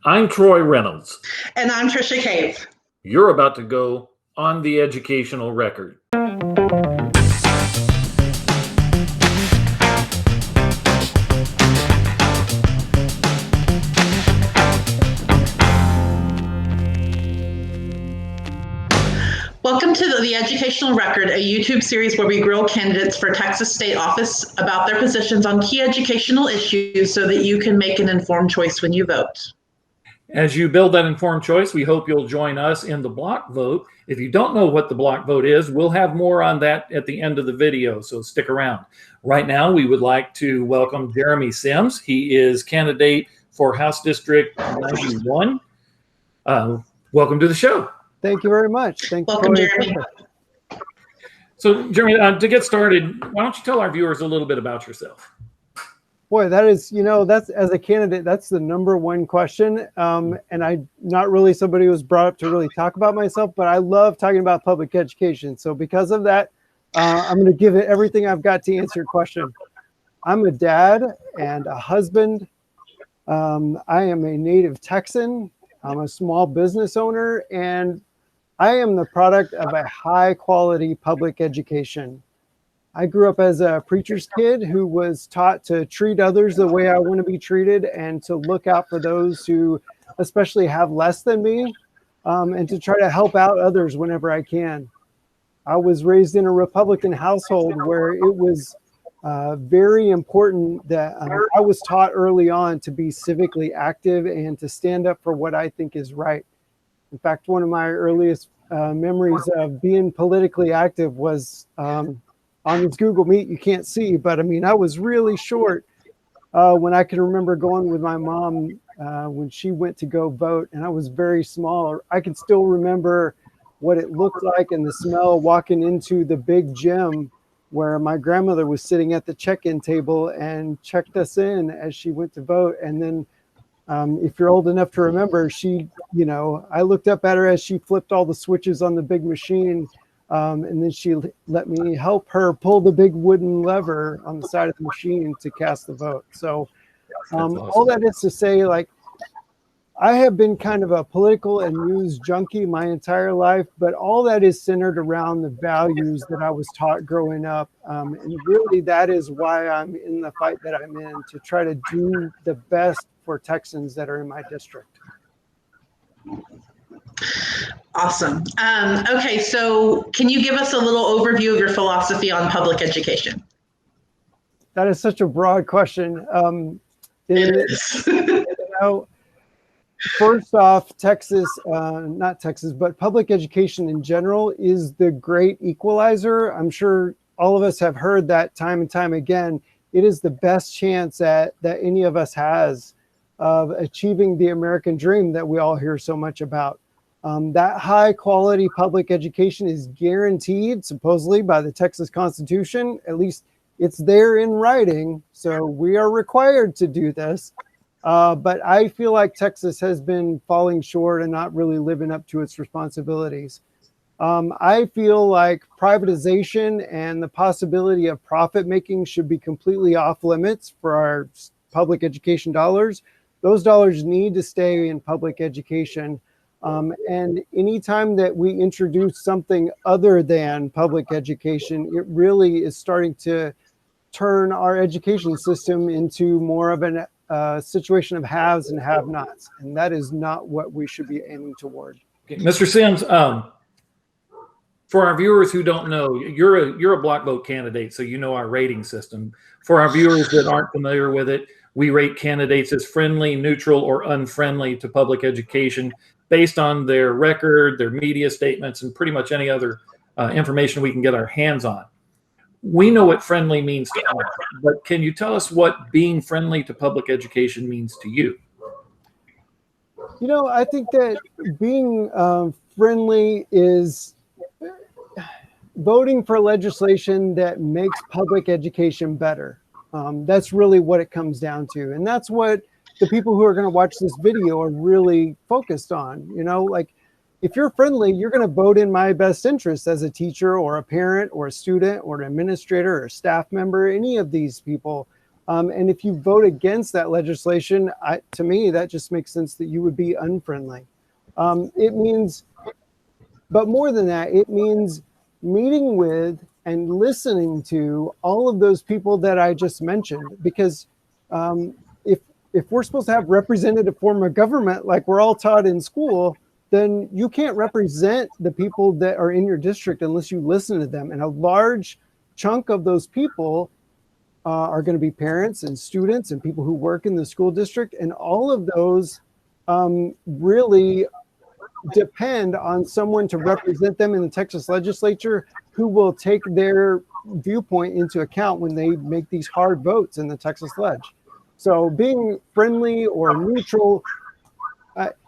I'm Troy Reynolds. And I'm Tricia Cave. You're about to go on the educational record. Welcome to the Educational Record, a YouTube series where we grill candidates for Texas State Office about their positions on key educational issues so that you can make an informed choice when you vote. As you build that informed choice, we hope you'll join us in the block vote. If you don't know what the block vote is, we'll have more on that at the end of the video, so stick around. Right now, we would like to welcome Jeromey Sims. He is candidate for House District 91. Welcome to the show. Thank you very much. Welcome, Jeromey. So, Jeromey, to get started, why don't you tell our viewers a little bit about yourself? Boy, that is, that's as a candidate, that's the number one question. And I'm not really somebody who was brought up to really talk about myself, but I love talking about public education. So because of that, I'm going to give it everything I've got to answer your question. I'm a dad and a husband. I am a native Texan. I'm a small business owner, and I am the product of a high quality public education. I grew up as a preacher's kid who was taught to treat others the way I want to be treated and to look out for those who especially have less than me, and to try to help out others whenever I can. I was raised in a Republican household where it was very important that I was taught early on to be civically active and to stand up for what I think is right. In fact, one of my earliest memories of being politically active was on this Google Meet. You can't see, but I mean, I was really short when I can remember going with my mom when she went to go vote, and I was very small. I can still remember what it looked like and the smell walking into the big gym where my grandmother was sitting at the check-in table and checked us in as she went to vote. And then if you're old enough to remember, she, I looked up at her as she flipped all the switches on the big machine. And then she let me help her pull the big wooden lever on the side of the machine to cast the vote. So awesome. All that is to say, I have been kind of a political and news junkie my entire life, but all that is centered around the values that I was taught growing up. And really that is why I'm in the fight that I'm in, to try to do the best for Texans that are in my district. Awesome. Okay, so can you give us a little overview of your philosophy on public education? That is such a broad question. It is. First off, not Texas, but public education in general is the great equalizer. I'm sure all of us have heard that time and time again. It is the best chance that any of us has of achieving the American dream that we all hear so much about. That high quality public education is guaranteed supposedly by the Texas Constitution. At least it's there in writing. So we are required to do this. But I feel like Texas has been falling short and not really living up to its responsibilities. I feel like privatization and the possibility of profit making should be completely off limits for our public education dollars. Those dollars need to stay in public education. And anytime that we introduce something other than public education, it really is starting to turn our education system into more of a situation of haves and have-nots, and that is not what we should be aiming toward. Okay, Mr. Sims, for our viewers who don't know, you're a block vote candidate, so you know our rating system. For our viewers that aren't familiar with it, we rate candidates as friendly, neutral, or unfriendly to public education based on their record, their media statements, and pretty much any other information we can get our hands on. We know what friendly means to us, but can you tell us what being friendly to public education means to you? I think that being friendly is voting for legislation that makes public education better. That's really what it comes down to. And that's what the people who are going to watch this video are really focused on. If you're friendly, you're going to vote in my best interest as a teacher or a parent or a student or an administrator or a staff member, any of these people. And if you vote against that legislation, to me, that just makes sense that you would be unfriendly. It means, but more than that, it means meeting with and listening to all of those people that I just mentioned. Because if we're supposed to have representative form of government, like we're all taught in school, then you can't represent the people that are in your district unless you listen to them. And a large chunk of those people are going to be parents and students and people who work in the school district. And all of those really depend on someone to represent them in the Texas legislature who will take their viewpoint into account when they make these hard votes in the Texas Ledge. So being friendly or neutral,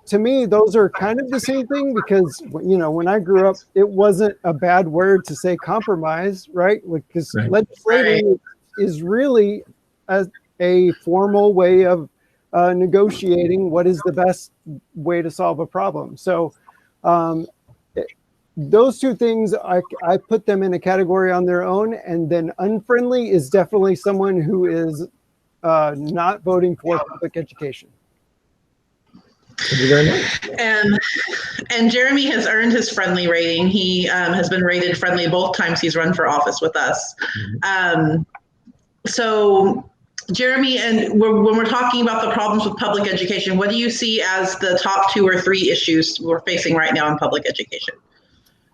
to me, those are kind of the same thing, because, when I grew up, it wasn't a bad word to say compromise, right? Because legislating is really a formal way of negotiating what is the best way to solve a problem. So those two things, I put them in a category on their own. And then unfriendly is definitely someone who is not voting for public education. Thank you very much. And Jeromey has earned his friendly rating. He has been rated friendly both times he's run for office with us. So Jeromey, and when we're talking about the problems with public education, what do you see as the top 2 or 3 issues we're facing right now in public education?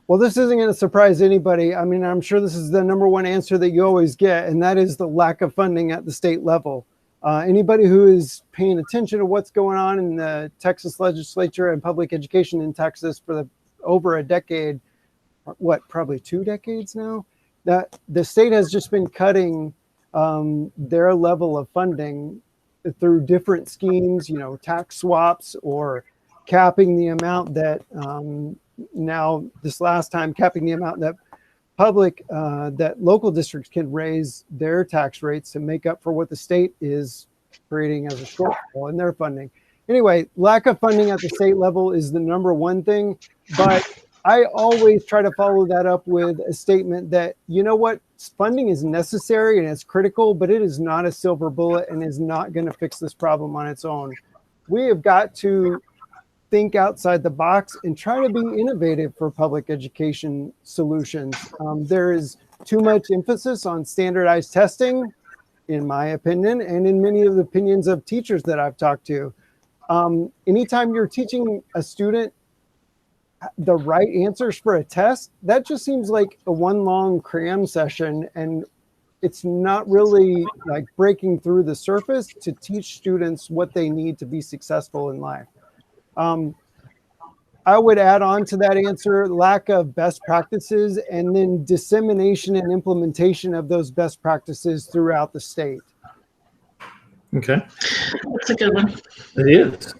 Well, this isn't going to surprise anybody. I mean, I'm sure this is the number one answer that you always get, and that is the lack of funding at the state level. Anybody who is paying attention to what's going on in the Texas legislature and public education in Texas for over a decade, probably 2 decades now, that the state has just been cutting their level of funding through different schemes, tax swaps, or capping the amount that now this last time capping the amount that that local districts can raise their tax rates to make up for what the state is creating as a shortfall in their funding. Anyway, lack of funding at the state level is the number one thing, but I always try to follow that up with a statement that, funding is necessary and it's critical, but it is not a silver bullet and is not going to fix this problem on its own. We have got to think outside the box and try to be innovative for public education solutions. There is too much emphasis on standardized testing, in my opinion, and in many of the opinions of teachers that I've talked to. Anytime you're teaching a student the right answers for a test, that just seems like a one long cram session, and it's not really like breaking through the surface to teach students what they need to be successful in life. I would add on to that answer, lack of best practices, and then dissemination and implementation of those best practices throughout the state. Okay. That's a good one. It is.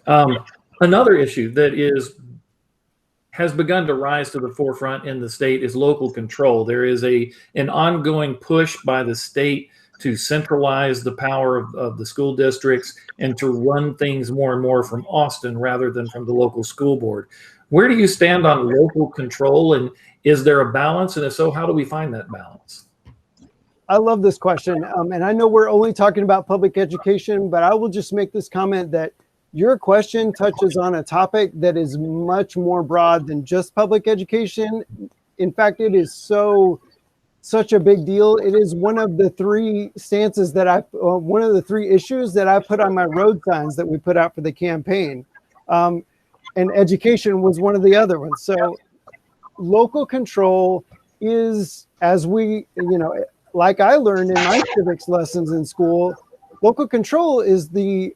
Another issue that has begun to rise to the forefront in the state is local control. There is an ongoing push by the state to centralize the power of the school districts and to run things more and more from Austin rather than from the local school board. Where do you stand on local control, and is there a balance? And if so, how do we find that balance? I love this question. And I know we're only talking about public education, but I will just make this comment that your question touches on a topic that is much more broad than just public education. In fact, it is such a big deal. It is one of the 3 stances that one of the 3 issues that I put on my road signs that we put out for the campaign. And education was one of the other ones. So local control is, as we, like I learned in my civics lessons in school, local control is the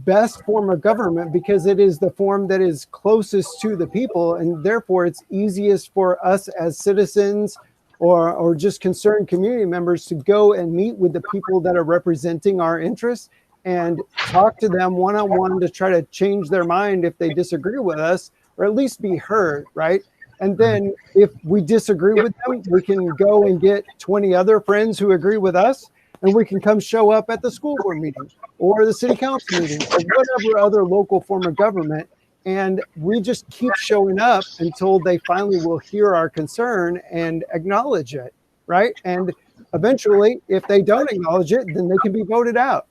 best form of government because it is the form that is closest to the people, and therefore it's easiest for us as citizens or just concerned community members to go and meet with the people that are representing our interests and talk to them one-on-one to try to change their mind if they disagree with us, or at least be heard, right? And then if we disagree with them, we can go and get 20 other friends who agree with us, and we can come show up at the school board meeting or the city council meeting or whatever other local form of government. And we just keep showing up until they finally will hear our concern and acknowledge it, right? And eventually, if they don't acknowledge it, then they can be voted out.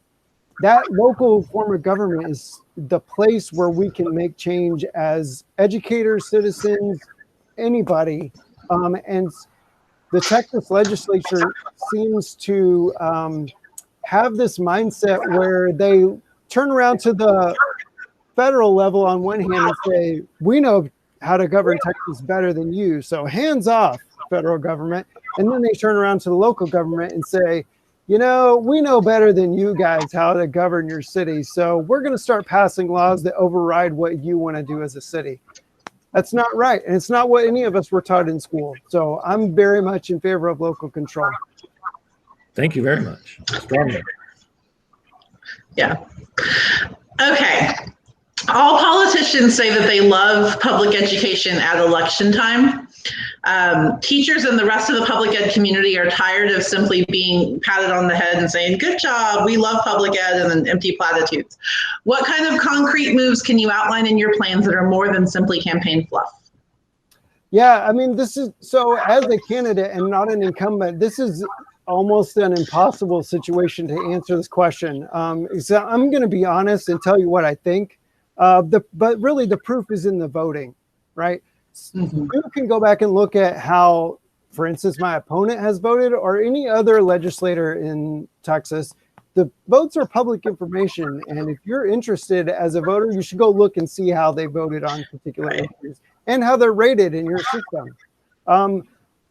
That local form of government is the place where we can make change as educators, citizens, anybody. And the Texas legislature seems to have this mindset where they turn around to the federal level on one hand and say, we know how to govern Texas better than you, so hands off, federal government. And then they turn around to the local government and say, you know, we know better than you guys how to govern your city, so we're going to start passing laws that override what you want to do as a city. That's not right, and it's not what any of us were taught in school. So I'm very much in favor of local control. Thank you very much. Strongly. Yeah. Okay. All politicians say that they love public education at election time. Teachers and the rest of the public ed community are tired of simply being patted on the head and saying, good job, we love public ed, and then empty platitudes. What kind of concrete moves can you outline in your plans that are more than simply campaign fluff? Yeah, I mean, this is, so as a candidate and not an incumbent, this is almost an impossible situation to answer this question. So I'm going to be honest and tell you what I think. But really the proof is in the voting, right? Mm-hmm. You can go back and look at how, for instance, my opponent has voted or any other legislator in Texas. The votes are public information. And if you're interested as a voter, you should go look and see how they voted on particular issues and how they're rated in your system.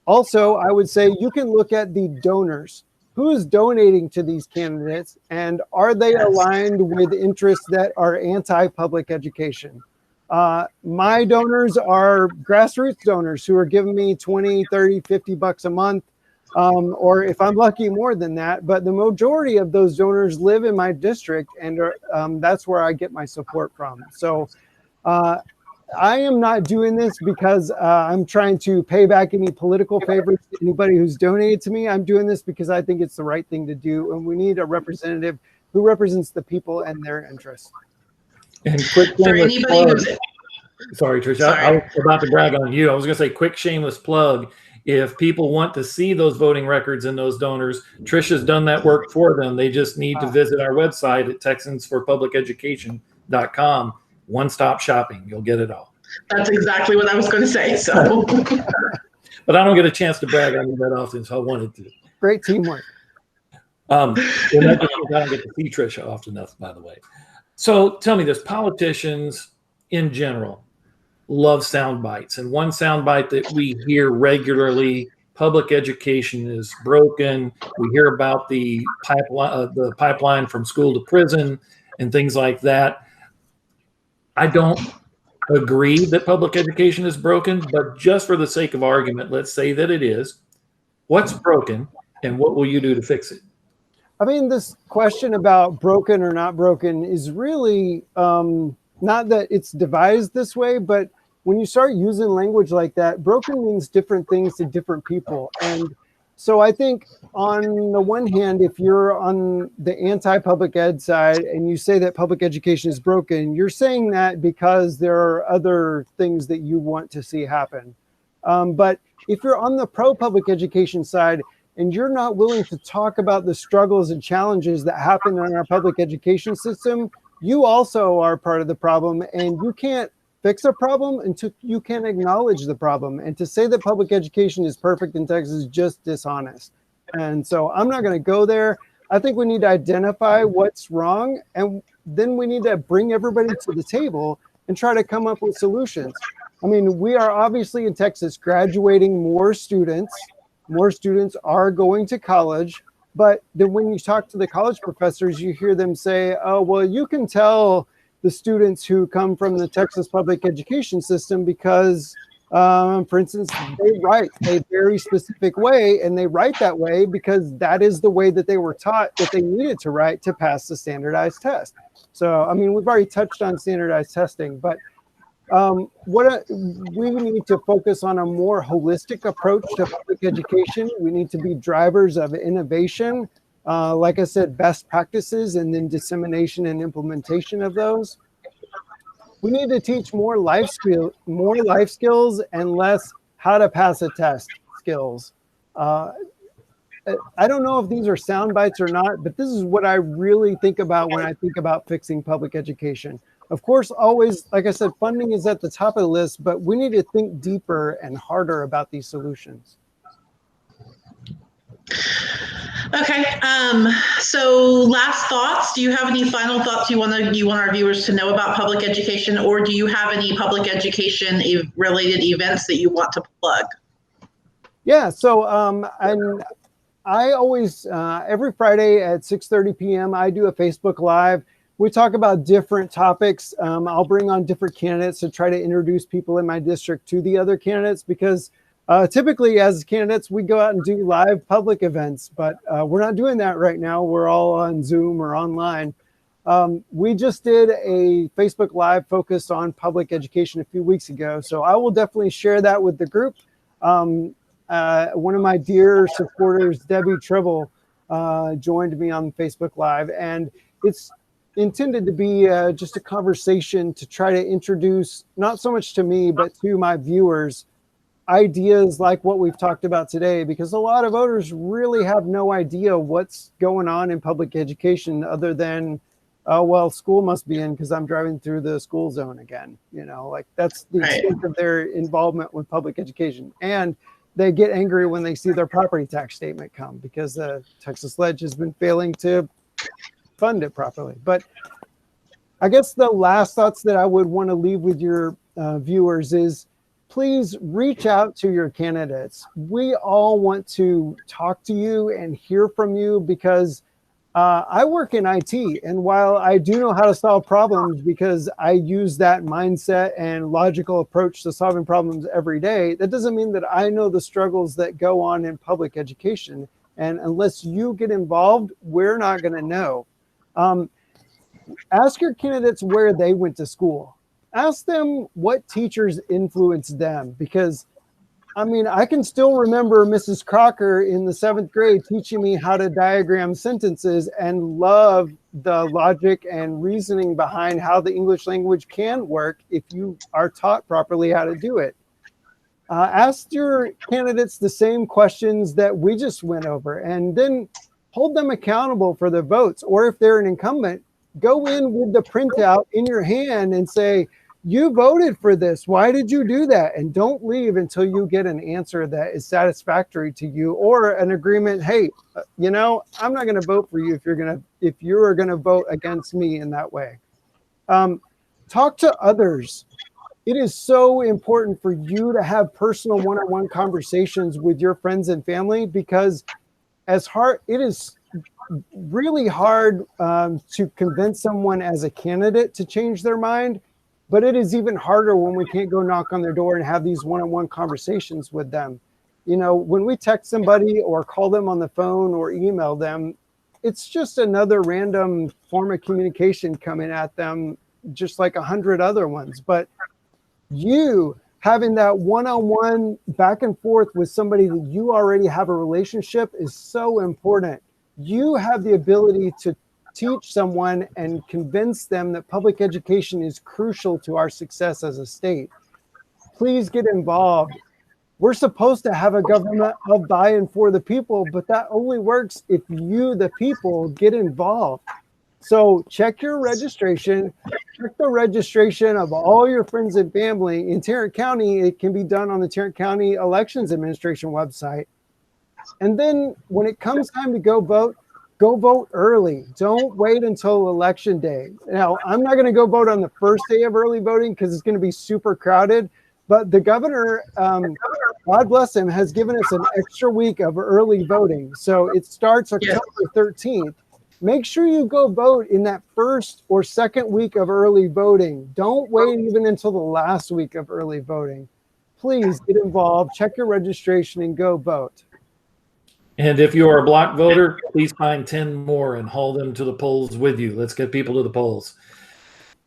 Also, I would say you can look at the donors. Who is donating to these candidates, and are they aligned with interests that are anti-public education? My donors are grassroots donors who are giving me 20, 30, 50 bucks a month, or if I'm lucky, more than that. But the majority of those donors live in my district, and that's where I get my support from. So I am not doing this because I'm trying to pay back any political favors to anybody who's donated to me. I'm doing this because I think it's the right thing to do, and we need a representative who represents the people and their interests. And quick shameless plug. Sorry, Tricia, I was about to brag on you. I was going to say quick shameless plug. If people want to see those voting records and those donors, Tricia's done that work for them. They just need to visit our website at TexansForPublicEducation.com. One-stop shopping. You'll get it all. That's exactly what I was going to say. So, but I don't get a chance to brag on you that often, so I wanted to. Great teamwork. Well, I don't get to see Tricia often enough, by the way. So tell me this: politicians in general love sound bites, and one sound bite that we hear regularly: public education is broken. We hear about the pipeline from school to prison and things like that. I don't agree that public education is broken, but just for the sake of argument, let's say that it is. What's broken, and what will you do to fix it? I mean, this question about broken or not broken is really not that it's devised this way, but when you start using language like that, broken means different things to different people. And so I think on the one hand, if you're on the anti-public ed side and you say that public education is broken, you're saying that because there are other things that you want to see happen. But if you're on the pro-public education side and you're not willing to talk about the struggles and challenges that happen in our public education system, you also are part of the problem, and you can't fix a problem until you can acknowledge the problem. And to say that public education is perfect in Texas is just dishonest. And so I'm not going to go there. I think we need to identify what's wrong, and then we need to bring everybody to the table and try to come up with solutions. I mean, we are obviously in Texas graduating more students. More students are going to college, but then when you talk to the college professors, you hear them say, oh, well, you can tell the students who come from the Texas public education system because, for instance, they write a very specific way, and they write that way because that is the way that they were taught that they needed to write to pass the standardized test. So, I mean, we've already touched on standardized testing, but we need to focus on a more holistic approach to public education. We need to be drivers of innovation. Like I said, best practices and then dissemination and implementation of those. We need to teach more life skills and less how to pass a test skills. I don't know if these are sound bites or not, but this is what I really think about when I think about fixing public education. Of course, always, like I said, funding is at the top of the list, but we need to think deeper and harder about these solutions. Okay. So last thoughts. Do you have any final thoughts you want our viewers to know about public education, or do you have any public education related events that you want to plug? Yeah. So I always every Friday at 6:30 p.m. I do a Facebook Live. We talk about different topics. I'll bring on different candidates to try to introduce people in my district to the other candidates, because typically as candidates, we go out and do live public events, but we're not doing that right now. We're all on Zoom or online. We just did a Facebook Live focused on public education a few weeks ago, so I will definitely share that with the group. One of my dear supporters, Debbie Tribble, joined me on Facebook Live, and it's intended to be just a conversation to try to introduce, not so much to me, but to my viewers, ideas like what we've talked about today, because a lot of voters really have no idea what's going on in public education other than, well, school must be in because I'm driving through the school zone again. You know, like that's the extent of their involvement with public education. And they get angry when they see their property tax statement come because the Texas Ledge has been failing to fund it properly. But I guess the last thoughts that I would want to leave with your viewers is, please reach out to your candidates. We all want to talk to you and hear from you, because I work in IT, and while I do know how to solve problems because I use that mindset and logical approach to solving problems every day, that doesn't mean that I know the struggles that go on in public education. And unless you get involved, we're not going to know. Ask your candidates where they went to school. Ask them what teachers influenced them, because I mean, I can still remember Mrs. Crocker in the 7th grade teaching me how to diagram sentences and love the logic and reasoning behind how the English language can work if you are taught properly how to do it. Ask your candidates the same questions that we just went over, and then hold them accountable for their votes. Or if they're an incumbent, go in with the printout in your hand and say, you voted for this. Why did you do that? And don't leave until you get an answer that is satisfactory to you, or an agreement. Hey, you know, I'm not going to vote for you if you are going to vote against me in that way. Talk to others. It is so important for you to have personal one-on-one conversations with your friends and family, because it is really hard to convince someone as a candidate to change their mind. But it is even harder when we can't go knock on their door and have these one-on-one conversations with them. You know, when we text somebody or call them on the phone or email them, it's just another random form of communication coming at them, just like 100 other ones. But you having that one-on-one back and forth with somebody that you already have a relationship is so important. You have the ability to teach someone and convince them that public education is crucial to our success as a state. Please get involved. We're supposed to have a government of by and for the people, but that only works if you, the people, get involved. So check your registration, check the registration of all your friends and family. In Tarrant County, it can be done on the Tarrant County Elections Administration website. And then when it comes time to go vote early. Don't wait until election day. Now, I'm not going to go vote on the first day of early voting because it's going to be super crowded. But the governor, God bless him, has given us an extra week of early voting. So it starts October 13th. Make sure you go vote in that first or second week of early voting. Don't wait even until the last week of early voting. Please get involved, check your registration, and go vote. And if you are a block voter, please find 10 more and haul them to the polls with you. Let's get people to the polls.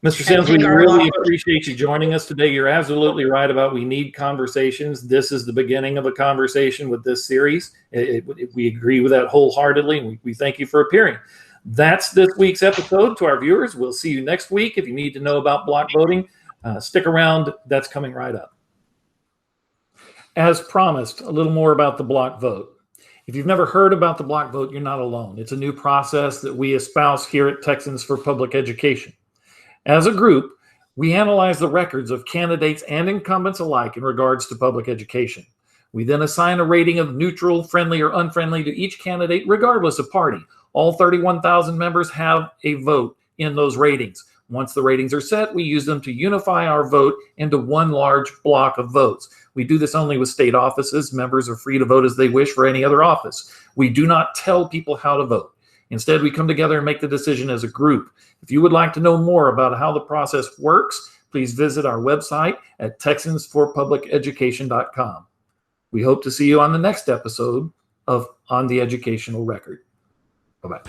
Mr. Sims, we really appreciate you joining us today. You're absolutely right about we need conversations. This is the beginning of a conversation with this series. We agree with that wholeheartedly, and we thank you for appearing. That's this week's episode. To our viewers, we'll see you next week. If you need to know about block voting, stick around. That's coming right up. As promised, a little more about the block vote. If you've never heard about the block vote, you're not alone. It's a new process that we espouse here at Texans for Public Education. As a group, we analyze the records of candidates and incumbents alike in regards to public education. We then assign a rating of neutral, friendly, or unfriendly to each candidate, regardless of party. All 31,000 members have a vote in those ratings. Once the ratings are set, we use them to unify our vote into one large block of votes. We do this only with state offices. Members are free to vote as they wish for any other office. We do not tell people how to vote. Instead, we come together and make the decision as a group. If you would like to know more about how the process works, please visit our website at texansforpubliceducation.com. We hope to see you on the next episode of On the Educational Record. Bye-bye.